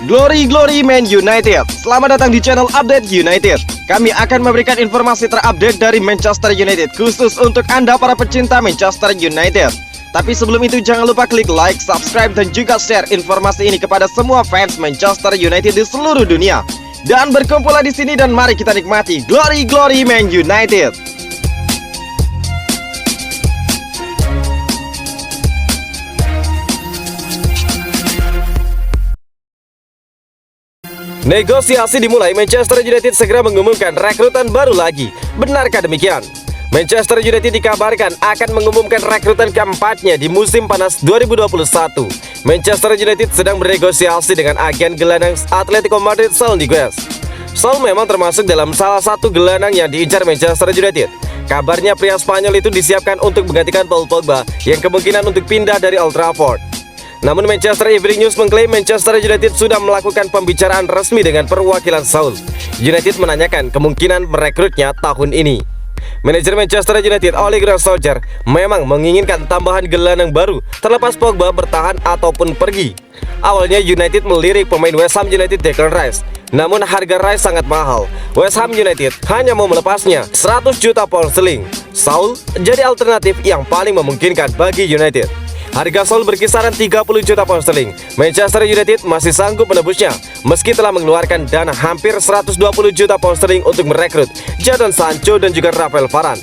Glory Man United. Selamat datang di channel Update United. Kami akan memberikan informasi terupdate dari Manchester United khusus untuk Anda para pecinta Manchester United. Tapi sebelum itu jangan lupa klik like, subscribe dan juga share informasi ini kepada semua fans Manchester United di seluruh dunia. Dan berkumpullah di sini dan mari kita nikmati Glory Man United. Negosiasi dimulai, Manchester United segera mengumumkan rekrutan baru lagi. Benarkah demikian? Manchester United dikabarkan akan mengumumkan rekrutan keempatnya di musim panas 2021. Manchester United sedang bernegosiasi dengan agen gelandang Atletico Madrid Saul Niguez. Saul memang termasuk dalam salah satu gelandang yang diincar Manchester United. Kabarnya pria Spanyol itu disiapkan untuk menggantikan Paul Pogba yang kemungkinan untuk pindah dari Old Trafford. Namun Manchester Evening News mengklaim Manchester United sudah melakukan pembicaraan resmi dengan perwakilan Saul. United menanyakan kemungkinan merekrutnya tahun ini. Manajer Manchester United Ole Gunnar Solskjaer memang menginginkan tambahan gelandang baru terlepas Pogba bertahan ataupun pergi. Awalnya United melirik pemain West Ham United Declan Rice, namun harga Rice sangat mahal. West Ham United hanya mau melepasnya 100 juta pound sterling. Saul jadi alternatif yang paling memungkinkan bagi United. Harga Saul berkisaran 30 juta pound sterling. Manchester United masih sanggup menebusnya meski telah mengeluarkan dana hampir 120 juta pound sterling untuk merekrut Jadon Sancho dan juga Rafael Varane.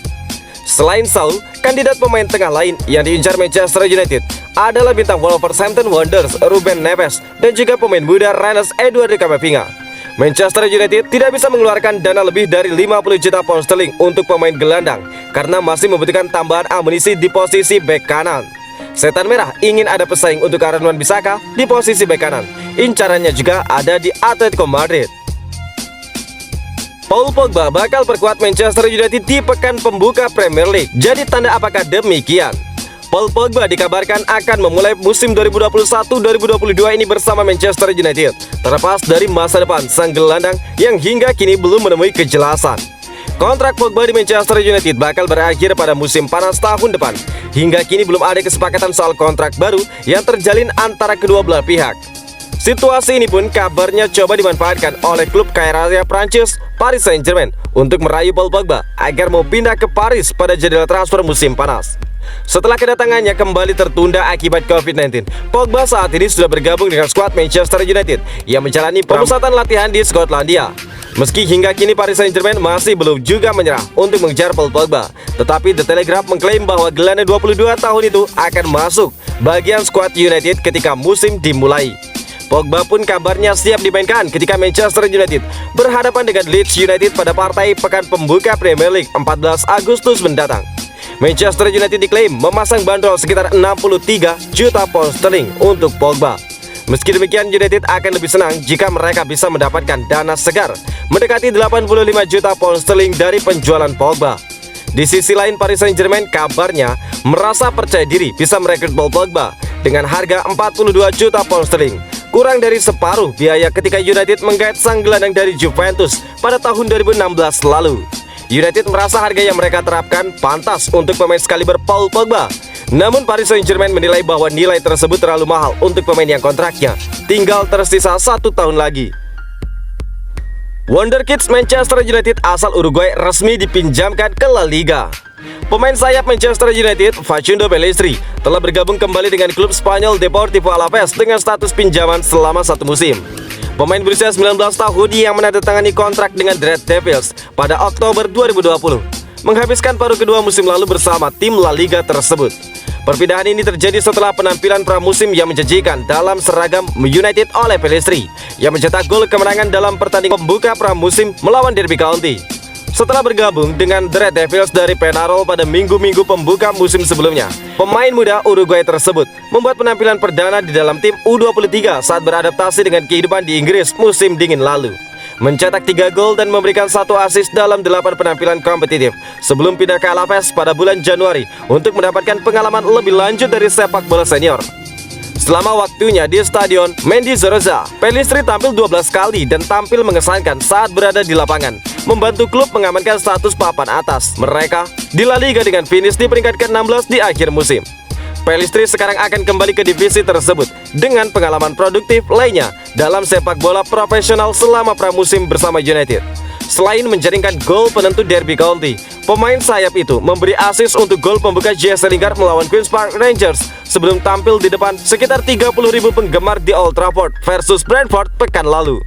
Selain Saul, kandidat pemain tengah lain yang diincar Manchester United adalah bintang Wolverhampton Wanderers Ruben Neves dan juga pemain muda Rennes Eduardo Camavinga. Manchester United tidak bisa mengeluarkan dana lebih dari 50 juta pound sterling untuk pemain gelandang karena masih membutuhkan tambahan amunisi di posisi bek kanan. Setan Merah ingin ada pesaing untuk Aaron Wan-Bissaka di posisi bek kanan. Incarannya juga ada di Atletico Madrid. Paul Pogba bakal perkuat Manchester United di pekan pembuka Premier League. Jadi tanda apakah demikian? Paul Pogba dikabarkan akan memulai musim 2021-2022 ini bersama Manchester United, terlepas dari masa depan sang gelandang yang hingga kini belum menemui kejelasan. Kontrak Pogba di Manchester United bakal berakhir pada musim panas tahun depan. Hingga kini belum ada kesepakatan soal kontrak baru yang terjalin antara kedua belah pihak. Situasi ini pun kabarnya coba dimanfaatkan oleh klub kaya raya Prancis Paris Saint-Germain untuk merayu Paul Pogba agar mau pindah ke Paris pada jadwal transfer musim panas. Setelah kedatangannya kembali tertunda akibat COVID-19, Pogba saat ini sudah bergabung dengan skuad Manchester United yang menjalani pemusatan latihan di Skotlandia. Meski hingga kini Paris Saint-Germain masih belum juga menyerah untuk mengejar Paul Pogba, tetapi The Telegraph mengklaim bahwa gelandang 22 tahun itu akan masuk bagian skuad United ketika musim dimulai. Pogba pun kabarnya siap dimainkan ketika Manchester United berhadapan dengan Leeds United pada partai pekan pembuka Premier League 14 Agustus mendatang. Manchester United diklaim memasang bandrol sekitar 63 juta pound sterling untuk Pogba. Meski demikian, United akan lebih senang jika mereka bisa mendapatkan dana segar mendekati 85 juta pound sterling dari penjualan Pogba. Di sisi lain, Paris Saint-Germain kabarnya merasa percaya diri bisa merekrut Paul Pogba dengan harga 42 juta pound sterling, kurang dari separuh biaya ketika United menggait sang gelandang dari Juventus pada tahun 2016 lalu. United merasa harga yang mereka terapkan pantas untuk pemain sekaliber Paul Pogba. Namun Paris Saint-Germain menilai bahwa nilai tersebut terlalu mahal untuk pemain yang kontraknya tinggal tersisa 1 tahun lagi. Wonderkids Manchester United asal Uruguay resmi dipinjamkan ke La Liga. Pemain sayap Manchester United, Facundo Pellistri, telah bergabung kembali dengan klub Spanyol Deportivo Alaves dengan status pinjaman selama 1 musim. Pemain berusia 19 tahun yang menandatangani kontrak dengan The Red Devils pada Oktober 2020 menghabiskan paruh kedua musim lalu bersama tim La Liga tersebut. Perpindahan ini terjadi setelah penampilan pramusim yang menjanjikan dalam seragam United oleh Pellistri yang mencetak gol kemenangan dalam pertandingan pembuka pramusim melawan Derby County. Setelah bergabung dengan The Red Devils dari Penarol pada minggu-minggu pembuka musim sebelumnya, pemain muda Uruguay tersebut membuat penampilan perdana di dalam tim U23 saat beradaptasi dengan kehidupan di Inggris musim dingin lalu. Mencetak 3 gol dan memberikan 1 assist dalam 8 penampilan kompetitif sebelum pindah ke Alaves pada bulan Januari untuk mendapatkan pengalaman lebih lanjut dari sepak bola senior. Selama waktunya di Stadion Mendizorroza, Pellistri tampil 12 kali dan tampil mengesankan saat berada di lapangan, membantu klub mengamankan status papan atas mereka di La Liga dengan finish di peringkat ke-16 di akhir musim. Pellistri sekarang akan kembali ke divisi tersebut dengan pengalaman produktif lainnya dalam sepak bola profesional selama pramusim bersama United. Selain menjaringkan gol penentu Derby County, pemain sayap itu memberi assist untuk gol pembuka Jesse Lingard melawan Queen's Park Rangers sebelum tampil di depan sekitar 30.000 penggemar di Old Trafford versus Brentford pekan lalu.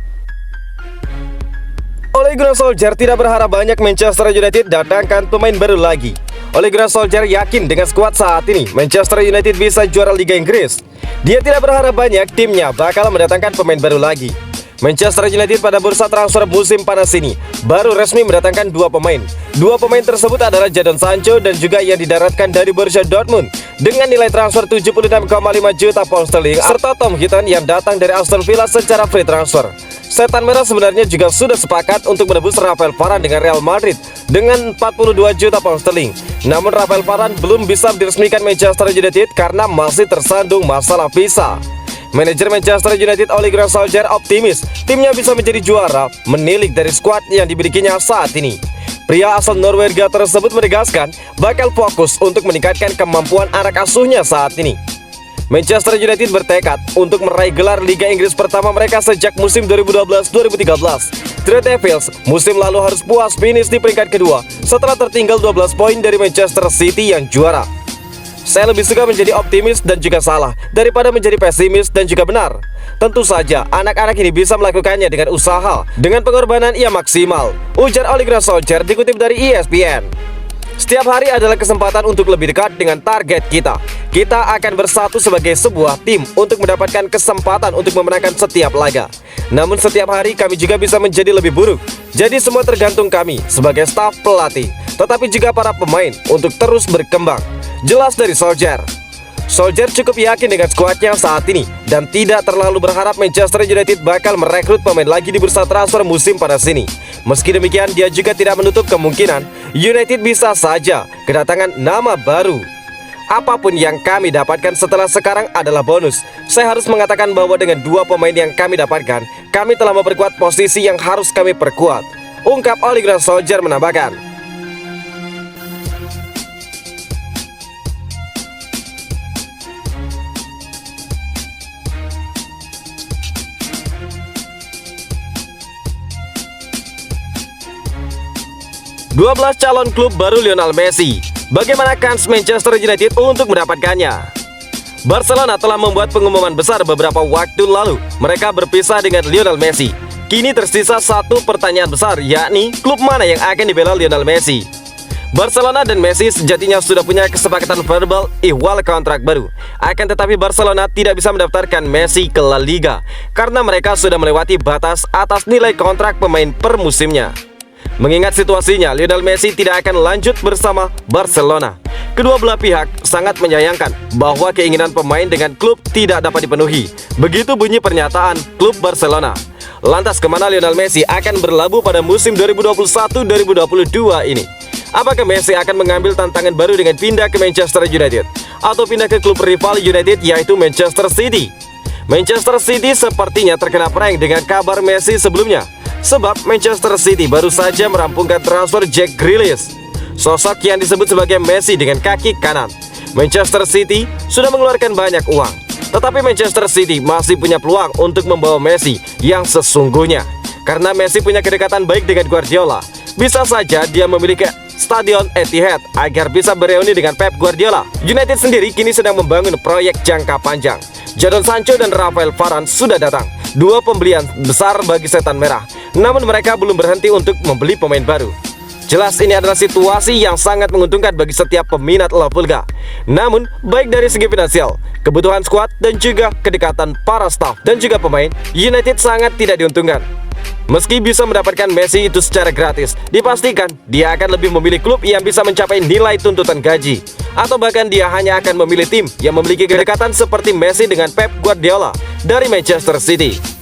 Ole Gunnar Solskjaer tidak berharap banyak Manchester United datangkan pemain baru lagi. Ole Gunnar Solskjaer yakin dengan skuad saat ini Manchester United bisa juara Liga Inggris. Dia tidak berharap banyak timnya bakal mendatangkan pemain baru lagi. Manchester United pada bursa transfer musim panas ini baru resmi mendatangkan dua pemain. Dua pemain tersebut adalah Jadon Sancho dan juga yang didaratkan dari Borussia Dortmund dengan nilai transfer 76,5 juta pound sterling, serta Tom Heaton yang datang dari Aston Villa secara free transfer. Setan Merah sebenarnya juga sudah sepakat untuk menebus Rafael Varane dengan Real Madrid dengan 42 juta pound sterling. Namun Rafael Varane belum bisa diresmikan Manchester United karena masih tersandung masalah visa. Manajer Manchester United Ole Gunnar Solskjaer optimis timnya bisa menjadi juara menilik dari skuad yang dimilikinya saat ini. Pria asal Norwegia tersebut menegaskan bakal fokus untuk meningkatkan kemampuan anak asuhnya saat ini. Manchester United bertekad untuk meraih gelar Liga Inggris pertama mereka sejak musim 2012-2013. The Devils musim lalu harus puas finish di peringkat kedua setelah tertinggal 12 poin dari Manchester City yang juara. Saya lebih suka menjadi optimis dan juga salah daripada menjadi pesimis dan juga benar. Tentu saja anak-anak ini bisa melakukannya dengan usaha, dengan pengorbanan yang maksimal, ujar Ole Gunnar Solskjaer dikutip dari ESPN. Setiap hari adalah kesempatan untuk lebih dekat dengan target kita. Kita akan bersatu sebagai sebuah tim untuk mendapatkan kesempatan untuk memenangkan setiap laga. Namun setiap hari kami juga bisa menjadi lebih buruk. Jadi semua tergantung kami sebagai staf pelatih, tetapi juga para pemain untuk terus berkembang. Jelas dari Solskjaer. Solskjaer cukup yakin dengan skuadnya saat ini dan tidak terlalu berharap Manchester United bakal merekrut pemain lagi di bursa transfer musim panas ini. Meski demikian, dia juga tidak menutup kemungkinan United bisa saja kedatangan nama baru. Apapun yang kami dapatkan setelah sekarang adalah bonus. Saya harus mengatakan bahwa dengan dua pemain yang kami dapatkan, kami telah memperkuat posisi yang harus kami perkuat, ungkap Ole Gunnar Solskjaer menambahkan. "12 calon klub baru Lionel Messi. Bagaimana kans Manchester United untuk mendapatkannya?" Barcelona telah membuat pengumuman besar beberapa waktu lalu. Mereka berpisah dengan Lionel Messi. Kini tersisa satu pertanyaan besar, yakni klub mana yang akan dibela Lionel Messi. Barcelona dan Messi sejatinya sudah punya kesepakatan verbal ihwal kontrak baru. Akan tetapi Barcelona tidak bisa mendaftarkan Messi ke La Liga karena mereka sudah melewati batas atas nilai kontrak pemain per musimnya. Mengingat situasinya, Lionel Messi tidak akan lanjut bersama Barcelona. Kedua belah pihak sangat menyayangkan bahwa keinginan pemain dengan klub tidak dapat dipenuhi. Begitu bunyi pernyataan klub Barcelona. Lantas kemana Lionel Messi akan berlabuh pada musim 2021-2022 ini? Apakah Messi akan mengambil tantangan baru dengan pindah ke Manchester United atau pindah ke klub rival United yaitu Manchester City? Manchester City sepertinya terkena prank dengan kabar Messi sebelumnya. Sebab Manchester City baru saja merampungkan transfer Jack Grealish, sosok yang disebut sebagai Messi dengan kaki kanan. Manchester City sudah mengeluarkan banyak uang, tetapi Manchester City masih punya peluang untuk membawa Messi yang sesungguhnya. Karena Messi punya kedekatan baik dengan Guardiola, bisa saja dia memiliki Stadion Etihad agar bisa bereuni dengan Pep Guardiola. United sendiri kini sedang membangun proyek jangka panjang. Jadon Sancho dan Rafael Varane sudah datang, dua pembelian besar bagi Setan Merah. Namun mereka belum berhenti untuk membeli pemain baru. Jelas ini adalah situasi yang sangat menguntungkan bagi setiap peminat La Pulga. Namun baik dari segi finansial, kebutuhan skuad dan juga kedekatan para staf dan juga pemain, United sangat tidak diuntungkan. Meski bisa mendapatkan Messi itu secara gratis, dipastikan dia akan lebih memilih klub yang bisa mencapai nilai tuntutan gaji. Atau bahkan dia hanya akan memilih tim yang memiliki kedekatan seperti Messi dengan Pep Guardiola dari Manchester City.